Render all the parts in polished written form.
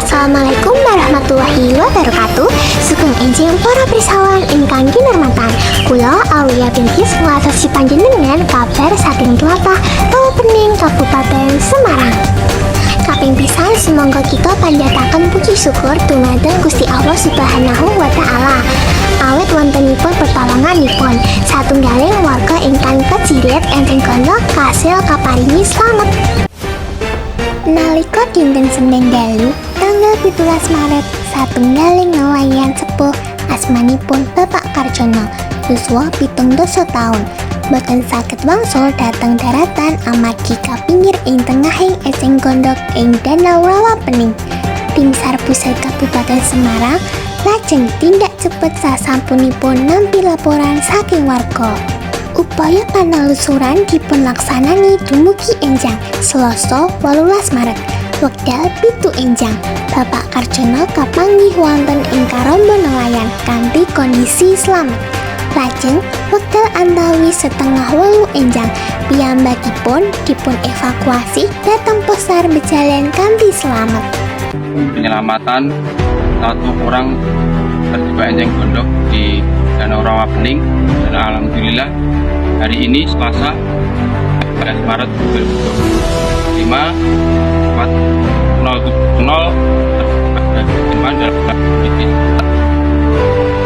Assalamualaikum warahmatullahi wabarakatuh. Sugeng enjing para pirsawan ingkang kinurmatan. Kula Aulia Bilqis ngatasi panjenengan kabar saking tlatah Tawapening Kabupaten Semarang. Kaping pisan semonggo kita panjataken puji syukur dumateng Gusti Allah Subhanahu wa taala. Awit wontenipun pertolonganipun satunggaling warga ingkang kejirit enjing kondo kasil kaparingi slamet. Nalika dinten Senin dalu tanggal 17 Maret satunggaling nelayan sepuh asmanipun Bapak Karjono yuswa 70 taun boten saged wangsul dhateng daratan amargi kapinggir ing tengahing esing gondok ing Danau Rawapening. Tim SAR Pusat Kabupaten Semarang lajeng tindak cepet sasampunipun nampi laporan saking warga. Upaya panelusuran dipunlaksanani dumugi enjang Selasa 18 Maret wekdal 7 enjang. Bapak Karjono kapanggih wonten ing karamba nelayan kanthi kondisi slamet. Lajeng wekdal antawis setengah 8 enjang piyambakipun dipun evakuasi dhateng pos SAR Bejalan kanthi selamat. Penyelamatan satu orang terjebak enjing gondok di Danau Rawapening, dan alhamdulillah hari ini Selasa 14 Maret 2025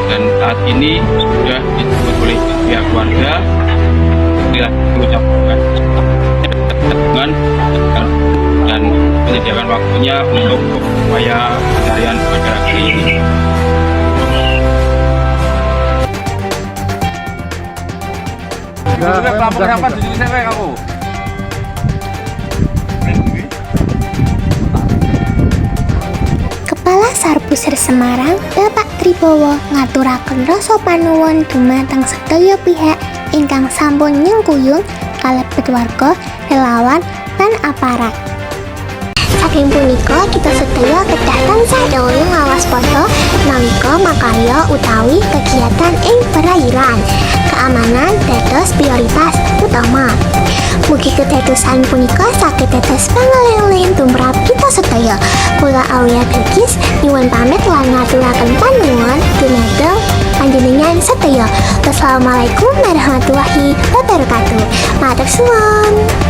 dan saat ini sudah disebut oleh pihak keluarga mengucapkan dan menyediakan waktunya untuk upaya pencarian pada hari ini. Kepala SAR Pusat Semarang Bapak Tribowo ngaturaken rasa panuwun dumateng sedaya pihak ingkang sampun nyengkuyung kalebet warga, relawan, lan aparat. Saking punika kita sedaya kedah tansah eling ngawaspada nalika makarya utawi kegiatan ing perairan. Keamanan dados prioritas utama. Mugi kedadosan punika saged dados pangalih-alih tumrap kita sedaya. Kula Aulia Bilqis nyuwun pamit lan ngaturaken panuwun dumateng panjenengan sedaya. Wassalamualaikum warahmatullahi wabarakatuh. Matur suwun.